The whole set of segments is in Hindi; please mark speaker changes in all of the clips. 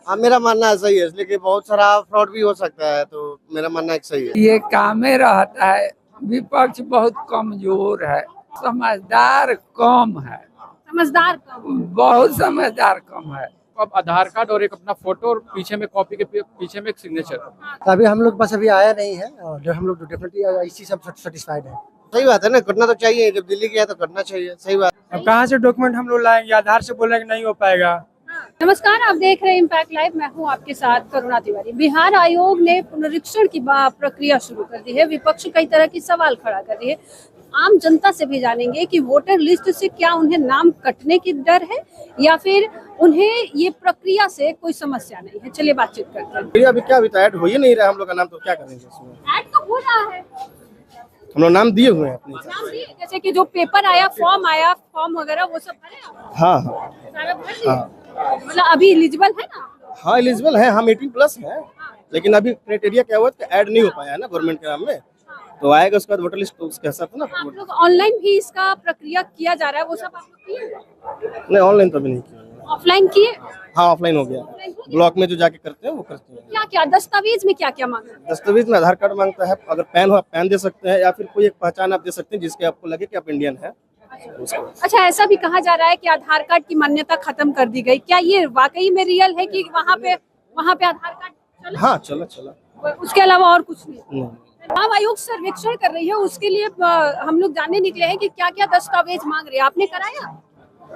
Speaker 1: हाँ, मेरा मानना ऐसा ही है, इसलिए कि बहुत सारा फ्रॉड भी हो सकता है, तो मेरा मानना एक सही है।
Speaker 2: ये काम में रहता है, विपक्ष बहुत कमजोर है, समझदार कम है,
Speaker 3: समझदार कम।
Speaker 2: बहुत समझदार कम है।
Speaker 4: अब आधार कार्ड और एक अपना फोटो और पीछे में कॉपी के पीछे में एक सिग्नेचर।
Speaker 5: तो अभी हम लोग के पास अभी आया नहीं है और जो हम लोग डेफिनेटली इसी सब सेटिस्फाइड है।
Speaker 1: सही बात है ना, करना तो चाहिए, जब दिल्ली गया तो करना चाहिए, सही बात।
Speaker 6: अब कहाँ से डॉक्यूमेंट हम लोग लाएंगे, आधार से बोलेंगे नहीं हो पाएगा।
Speaker 3: नमस्कार, आप देख रहे हैं इम्पैक्ट लाइव। मैं हूं आपके साथ करुणा तिवारी। बिहार आयोग ने पुनरीक्षण की प्रक्रिया शुरू कर दी है। विपक्ष कई तरह की सवाल खड़ा कर रही है। आम जनता से भी जानेंगे कि वोटर लिस्ट से क्या उन्हें नाम कटने की डर है या फिर उन्हें ये प्रक्रिया से कोई समस्या नहीं है। चलिए बातचीत करते हैं।
Speaker 1: अभी क्या अभी तो ऐड हो ही नहीं रहा हम लोग का नाम, तो क्या करेंगे इसमें?
Speaker 3: ऐड तो हो रहा है,
Speaker 1: हम लोग नाम दिए हुए हैं अपने हिसाब
Speaker 3: नाम दिए, जैसे कि जो पेपर आया, फॉर्म वगैरह वो सब भरे आप?
Speaker 1: से। हाँ हाँ
Speaker 3: सारा भर दिए? मतलब अभी एलिजिबल है ना?
Speaker 1: हाँ, एलिजिबल है, हम 18+ हैं, लेकिन अभी क्राइटेरिया क्या हुआ कि ऐड नहीं हो पाया है ना गवर्नमेंट के नाम में, तो आएगा उसके बाद वोटर लिस्ट उसके हिसाब से ना।
Speaker 3: आप लोग ऑनलाइन भी इसका प्रक्रिया किया जा रहा है, वो सब आप लोग किए?
Speaker 1: नहीं, ऑनलाइन तो अभी नहीं किया।
Speaker 3: ऑफलाइन किए?
Speaker 1: हाँ, ऑफलाइन हो गया। ब्लॉक में जो जाके करते हैं वो करते हैं।
Speaker 3: क्या क्या दस्तावेज में क्या क्या मांगा?
Speaker 1: दस्तावेज में आधार कार्ड मांगता है, अगर पैन हो आप पैन दे सकते हैं, या फिर कोई एक पहचान आप दे सकते हैं जिसके आपको लगे कि आप इंडियन है।
Speaker 3: अच्छा, ऐसा भी कहा जा रहा है कि आधार कार्ड की मान्यता खत्म कर दी गई। क्या ये वाकई में रियल है कि वहाँ पे आधार कार्ड चला?
Speaker 1: हाँ, चला।
Speaker 3: उसके अलावा और कुछ नहीं?
Speaker 1: नहीं।
Speaker 3: चुनाव आयोग सर्वेक्षण कर रही है, उसके लिए हम लोग जानने निकले हैं कि क्या क्या दस्तावेज मांग रहे हैं। आपने कराया?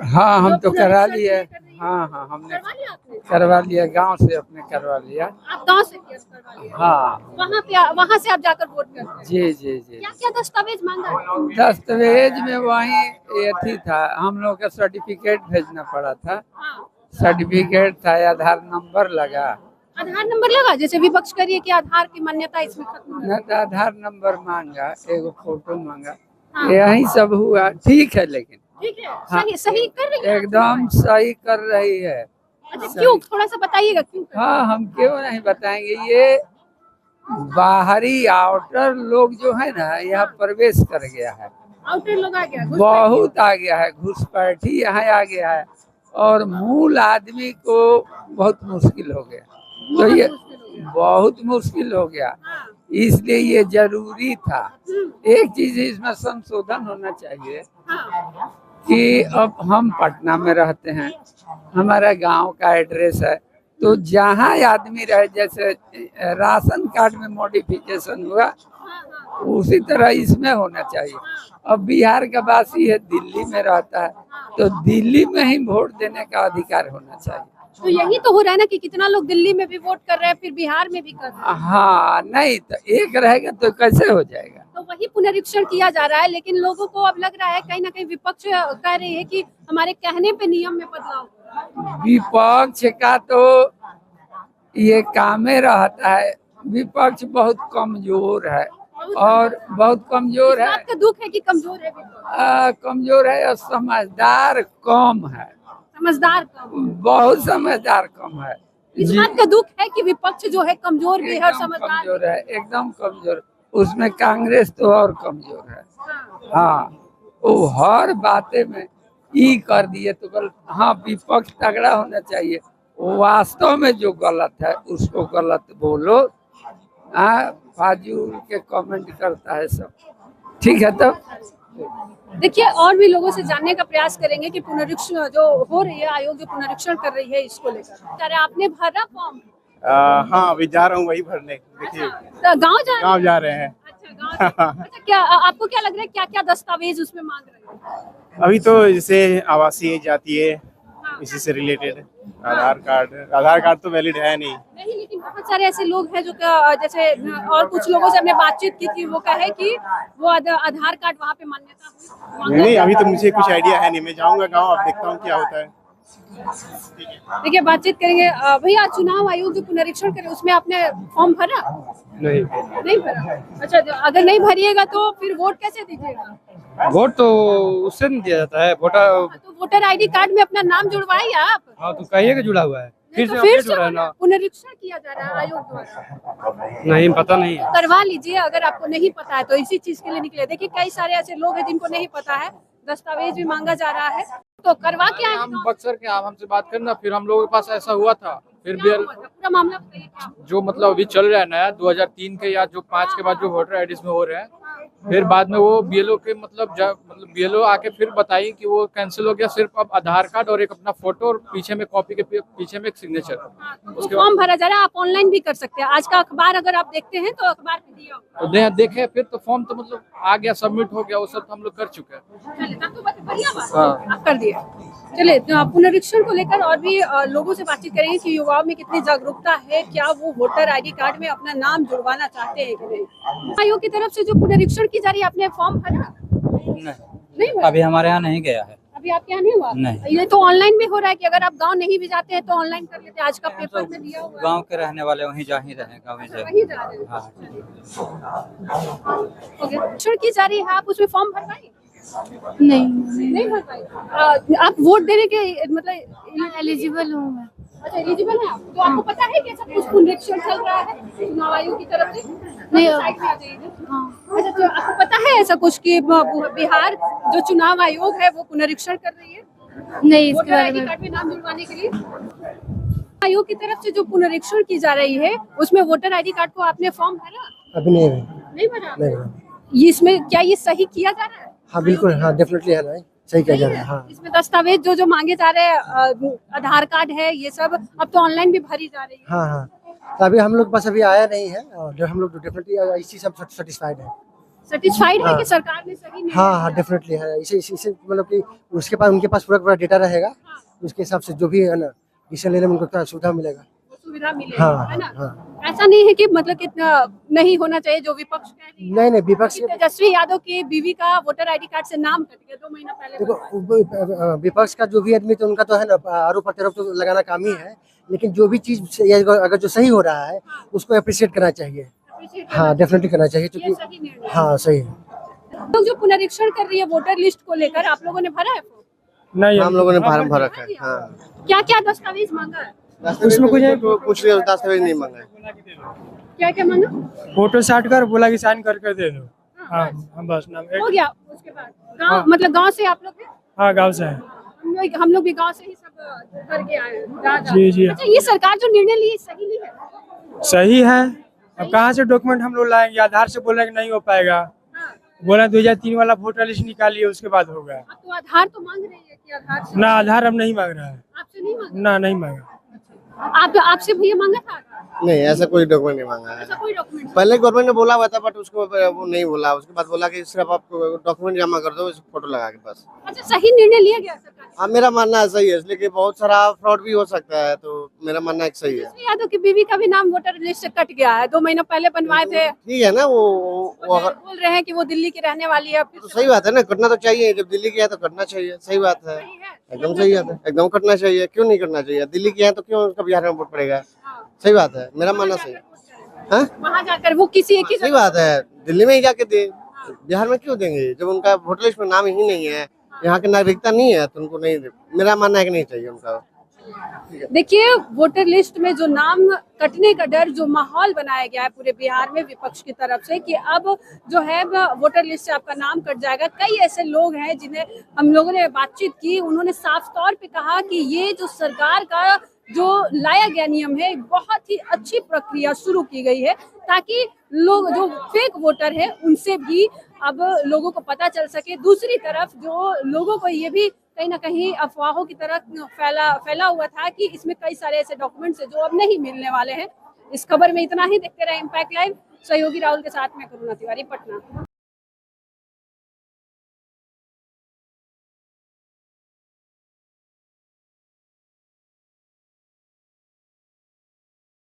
Speaker 2: हाँ, हम तो करा
Speaker 3: पुनरीक्षण
Speaker 2: लिए।
Speaker 3: कर रही है?
Speaker 2: हाँ, हमने
Speaker 3: करवा लिया आपने?
Speaker 2: करवा लिया, गांव से अपने करवा लिया।
Speaker 3: आप गाँव से करवा लिया?
Speaker 2: हाँ,
Speaker 3: वहाँ से आप जाकर वोट करते हैं?
Speaker 2: जी।
Speaker 3: क्या क्या दस्तावेज मांगा है?
Speaker 2: दस्तावेज में वही एथी था, हम लोग का सर्टिफिकेट भेजना पड़ा था।
Speaker 3: हाँ।
Speaker 2: सर्टिफिकेट था, आधार नंबर लगा।
Speaker 3: आधार नंबर लगा, जैसे विपक्ष करिए कि आधार की मान्यता इसमें खत्म हो गई।
Speaker 2: न तो आधार नंबर मांगा, एगो फोटो मांगा,
Speaker 3: हाँ।
Speaker 2: यही सब हुआ। ठीक है, लेकिन
Speaker 3: ठीक है,
Speaker 2: हाँ।
Speaker 3: सही कर रही है?
Speaker 2: एकदम सही कर रही है।
Speaker 3: अच्छा, क्यों? थोड़ा सा बताइएगा क्यों कर रही है?
Speaker 2: हाँ, हम क्यों नहीं बताएंगे। ये बाहरी आउटर लोग जो है ना, यहाँ प्रवेश कर गया है,
Speaker 3: आउटर लोग आ गया,
Speaker 2: बहुत आ गया है, घुसपैठी यहाँ आ गया है, और मूल आदमी को बहुत मुश्किल हो गया। तो ये बहुत मुश्किल हो गया, इसलिए ये जरूरी था। एक चीज इसमें संशोधन होना चाहिए कि अब हम पटना में रहते हैं, हमारा गांव का एड्रेस है, तो जहाँ आदमी रहे, जैसे राशन कार्ड में मॉडिफिकेशन हुआ उसी तरह इसमें होना चाहिए। अब बिहार का वासी है, दिल्ली में रहता है, तो दिल्ली में ही वोट देने का अधिकार होना चाहिए।
Speaker 3: तो यही तो हो रहा है ना कि कितना लोग दिल्ली में भी वोट कर रहे हैं, फिर बिहार में भी कर रहे हैं।
Speaker 2: हाँ, नहीं तो एक रहेगा तो कैसे हो जाएगा।
Speaker 3: तो वही पुनरीक्षण किया जा रहा है, लेकिन लोगों को अब लग रहा है कहीं ना कहीं विपक्ष कह रही है कि हमारे कहने पे नियम में बदलाव।
Speaker 2: विपक्ष का तो ये काम में रहता है, विपक्ष बहुत कमजोर है और बहुत कमजोर
Speaker 3: इस
Speaker 2: है।
Speaker 3: बात का दुख है कि कमजोर है विपक्ष।
Speaker 2: कमजोर है और समझदार कम है,
Speaker 3: समझदार कम।
Speaker 2: बहुत समझदार कम है।
Speaker 3: इस बात का दुख है कि विपक्ष जो है कमजोर भी है और
Speaker 2: एकदम
Speaker 3: समझदार
Speaker 2: कमजोर है, एकदम कमजोर। उसमें कांग्रेस तो और कमजोर है। हाँ, वो हर बातें में ई कर दिए तो गलत। हाँ, विपक्ष तगड़ा होना चाहिए, वास्तव में जो गलत है उसको गलत बोलो। हाँ, फाजूल के कमेंट करता है सब। ठीक है, तब
Speaker 3: देखिए और भी लोगों से जानने का प्रयास करेंगे कि पुनरीक्षण जो हो रही है, आयोग जो पुनरीक्षण कर रही है, इसको लेकर। अरे आपने भरा फॉर्म?
Speaker 6: हाँ, अभी जा रहा हूँ वही भरने। देखिए,
Speaker 3: तो गाँव
Speaker 6: जा रहे हैं।
Speaker 3: अच्छा, गाँव से। अच्छा, क्या आपको क्या लग रहा है, क्या क्या दस्तावेज उसमें मांग रहे हैं?
Speaker 6: अभी तो जैसे आवासीय, जातीय, इसी से रिलेटेड आधार कार्ड तो वैलिड है नहीं।
Speaker 3: नहीं, लेकिन बहुत सारे ऐसे लोग हैं जो जैसे और कुछ लोगों से हमने बातचीत की थी, वो कहे कि वो आधार कार्ड वहाँ पे मान्यता
Speaker 6: नहीं, अभी तो मुझे कुछ आइडिया है नहीं। मैं जाऊंगा गांव, अब देखता हूँ क्या होता है।
Speaker 3: देखिए बातचीत करेंगे। भैया, चुनाव आयोग जो पुनरीक्षण करे उसमें आपने फॉर्म भरा? नहीं भरा। अच्छा, अगर नहीं भरिएगा तो फिर वोट कैसे दीजिएगा?
Speaker 4: वोट तो उससे नहीं दिया जाता है,
Speaker 3: तो वोटर ID कार्ड में अपना नाम जुड़वाइए आप।
Speaker 4: हाँ, तो कहिए कि जुड़ा हुआ है,
Speaker 3: फिर से पुनरीक्षण किया जा रहा है आयोग द्वारा।
Speaker 4: नहीं पता नहीं है।
Speaker 3: करवा लीजिए अगर आपको नहीं पता है तो, इसी चीज के लिए निकले। देखिए कई सारे ऐसे लोग हैं जिनको नहीं पता है, दस्तावेज भी मांगा जा रहा है, तो करवा के आए।
Speaker 4: हम बक्सर के, आप हमसे बात करना। फिर हम लोगों के पास ऐसा हुआ था फिर
Speaker 3: क्या
Speaker 4: भी
Speaker 3: हुआ था? पूरा मामला बताइए क्या हुआ?
Speaker 4: जो मतलब अभी चल रहा है नया 2003 के या जो 5 के बाद जो वोटर आईडीज में हो रहे हैं, फिर बाद में वो बीएलओ के मतलब बीएलओ आके फिर बताई कि वो कैंसिल हो गया, सिर्फ अब आधार कार्ड और एक अपना फोटो और पीछे में कॉपी के पीछे में एक सिग्नेचर।
Speaker 3: वो फॉर्म भरा जा रहा है, आप ऑनलाइन भी कर सकते हैं। आज का अखबार अगर आप देखते हैं तो अखबार में दिया होगा।
Speaker 4: तो देखे फिर तो फॉर्म तो मतलब आ गया, सबमिट हो गया, वो सब तो हम लोग कर चुके हैं।
Speaker 3: चलिए, तब तो बढ़िया बात है।
Speaker 4: हाँ।
Speaker 3: आप कर दिए। चलिए, तो पुनरीक्षण को लेकर और भी लोगों से बातचीत करेंगे कि युवाओं में कितनी जागरूकता है, क्या वो वोटर आईडी कार्ड में अपना नाम जुड़वाना चाहते हैं कि नहीं। आयोग की तरफ से जो पुनरीक्षण की जा रही है, आपने फॉर्म भरा? नहीं भरा?
Speaker 7: अभी हमारे यहाँ नहीं गया है।
Speaker 3: अभी आपके यहाँ नहीं हुआ?
Speaker 7: नहीं।
Speaker 3: ये तो ऑनलाइन भी हो रहा है कि अगर आप गांव नहीं भी जाते हैं तो ऑनलाइन कर लेते हैं। आज का पेपर में दिया हुआ है।
Speaker 7: गांव के रहने वाले वहीं जा ही रहे, गाँव में से।
Speaker 3: वहीं जा रहे हैं।
Speaker 7: हाँ।
Speaker 3: पुनरीक्षण की जा रही है, आप उसमें फॉर्म भर पाए? नहीं भर पाए। आप वोट देने के मतलब
Speaker 8: एलिजिबल हूँ मैं।
Speaker 3: अच्छा, एलिजिबल है आप? तो आपको पता है कि ऐसा कुछ पुनरीक्षण चल रहा है चुनाव आयोग की तरफ से?
Speaker 8: नहीं।
Speaker 3: साइड में आ जाइए। अच्छा, तो आपको पता है ऐसा कुछ कि बिहार जो चुनाव आयोग है वो पुनरीक्षण कर रही है
Speaker 8: नहीं, इसके
Speaker 3: वोटर
Speaker 8: बारे
Speaker 3: आईडी
Speaker 8: में
Speaker 3: कार्ड में नाम जुड़वाने के लिए? आयोग की तरफ से जो पुनरीक्षण की जा रही है उसमें वोटर आईडी कार्ड को आपने फॉर्म भरा?
Speaker 5: अभी नहीं
Speaker 3: नहीं भरा?
Speaker 5: नहीं भरा।
Speaker 3: इसमें क्या ये सही किया जा रहा है?
Speaker 5: हाँ बिल्कुल, हाँ डेफिनेटली है ना, सही किया जा रहा है। हाँ
Speaker 3: इसमें दस्तावेज जो मांगे जा रहे हैं, आधार कार्ड है, ये सब अब तो ऑनलाइन भी भरी जा रही है।
Speaker 5: हाँ हाँ, तो अभी हम लोग के पास अभी आया नहीं है और जो हम लोग डेफिनेटली इसी सब सेटिस्फाइड है।
Speaker 3: सेटिस्फाइड है
Speaker 5: हाँ।
Speaker 3: कि सरकार ने सही निर्णय
Speaker 5: हाँ
Speaker 3: लिया
Speaker 5: हाँ
Speaker 3: है?
Speaker 5: डेफिनेटली है। इसे मतलब कि उसके पास उनके पास पूरा डेटा रहेगा, उसके हिसाब से जो भी है ना डिसीजन लेने में उनको क्या सुविधा मिलेगा।
Speaker 3: वो सुविधा मिलेगी,
Speaker 5: हाँ
Speaker 3: है ना?
Speaker 5: हाँ।
Speaker 3: ऐसा नहीं है कि मतलब कितना नहीं होना चाहिए जो विपक्ष कह रही है।
Speaker 5: नहीं नहीं, विपक्ष
Speaker 3: कि तेजस्वी यादव की बीवी का वोटर आईडी कार्ड से नाम कट गया 2 महीना पहले।
Speaker 5: देखो, विपक्ष का जो भी आदमी तो उनका तो है ना आरोप प्रत्यारोप तो लगाना काम ही है, लेकिन जो भी चीज अगर जो सही हो रहा है उसको अप्रिशिएट करना चाहिए।
Speaker 3: Appreciate करना
Speaker 5: हाँ डेफिनेटली करना चाहिए,
Speaker 3: ये
Speaker 5: क्योंकि
Speaker 3: सही निर्णय है।
Speaker 5: हाँ सही है।
Speaker 3: लोग जो पुनरीक्षण कर रही है वोटर लिस्ट को लेकर, आप लोगों ने भरा है फॉर्म?
Speaker 6: नहीं,
Speaker 1: हम लोगों ने फार्म भर रखा है। हाँ,
Speaker 3: क्या क्या दस्तावेज मांगा है?
Speaker 1: उसमें कुछ दस्तावेज नहीं मांगा है।
Speaker 3: क्या क्या मांगा?
Speaker 9: फोटो साट कर बोला कि साइन करके दे दो। हाँ हम बस नाम
Speaker 3: हो गया। उसके बाद गाँव मतलब गाँव से आप लोग हैं?
Speaker 9: हाँ गाँव से है।
Speaker 3: हम लोग भी गाँव से ही सब करके आए हैं।
Speaker 9: जी, जी।
Speaker 3: अच्छा, ये सरकार जो निर्णय ली सही ली है?
Speaker 9: सही है। अब कहाँ से डॉक्यूमेंट हम लोग लाएंगे? आधार से बोल रहे कि नहीं हो पाएगा।
Speaker 3: हाँ।
Speaker 9: बोला 2003 वाला वोटर लिस्ट निकालिए, उसके बाद होगा।
Speaker 3: अब तो आधार तो मांग रही है कि आधार से?
Speaker 9: ना आधार अब नहीं मांग रहा है।
Speaker 3: आपसे नहीं मांगा?
Speaker 9: ना नहीं मांगा।
Speaker 3: आपसे भैया मांगा था आधार?
Speaker 1: नहीं, ऐसा कोई डॉक्यूमेंट नहीं मांगा है।
Speaker 3: ऐसा कोई डॉक्यूमेंट?
Speaker 1: पहले गवर्नमेंट ने बोला हुआ था, बट उसको वो नहीं बोला। उसके बाद बोला कि सिर्फ आप डॉक्यूमेंट जमा कर दो, फोटो लगा के बस।
Speaker 3: अच्छा, सही निर्णय लिया गया सरकार से?
Speaker 1: हाँ, मेरा मानना ऐसा ही है, इसलिए कि बहुत सारा फ्रॉड भी हो सकता है, तो मेरा मानना एक सही है।
Speaker 3: तेजस्वी यादव की बीवी का भी नाम वोटर लिस्ट से कट गया है। 2 महीना पहले बनवाए थे।
Speaker 1: ठीक है ना, वो अगर
Speaker 3: बोल रहे हैं कि वो दिल्ली की रहने वाली है। फिर
Speaker 1: तो सही बात है ना, कटना तो चाहिए। जब दिल्ली की है तो कटना चाहिए, सही बात है।
Speaker 3: सही है।
Speaker 1: एकदम सही बात है, एकदम कटना चाहिए। क्यों नहीं करना चाहिए? दिल्ली की है तो क्यों उसका बिहार में वोट पड़ेगा? सही बात है, मेरा मानना सही है। हाँ?
Speaker 3: वहाँ जाकर वो किसी एक ही
Speaker 1: सही बात है, दिल्ली में ही जाके दे, बिहार में क्यों देंगे? जब उनका वोटर लिस्ट में नाम ही नहीं है, यहाँ की नागरिकता नहीं है, तो उनको नहीं दे। मेरा मानना है कि नहीं चाहिए उनका।
Speaker 3: देखिए, वोटर लिस्ट में जो नाम कटने का डर, जो माहौल बनाया गया है पूरे बिहार में विपक्ष की तरफ से कि अब जो है वोटर लिस्ट से आपका नाम कट जाएगा। कई ऐसे लोग हैं जिन्हें हम लोगों ने बातचीत की, उन्होंने साफ तौर पे कहा कि ये जो सरकार का जो लाया गया नियम है, बहुत ही अच्छी प्रक्रिया शुरू की गई है ताकि लोग जो फेक वोटर है उनसे भी अब लोगों को पता चल सके। दूसरी तरफ जो लोगों को ये भी कहीं ना कहीं अफवाहों की तरह फैला हुआ था कि इसमें कई सारे ऐसे डॉक्यूमेंट्स हैं जो अब नहीं मिलने वाले हैं। इस खबर में इतना ही। देखते रहे इम्पैक्ट लाइव। सहयोगी राहुल के साथ में करुणा तिवारी, पटना।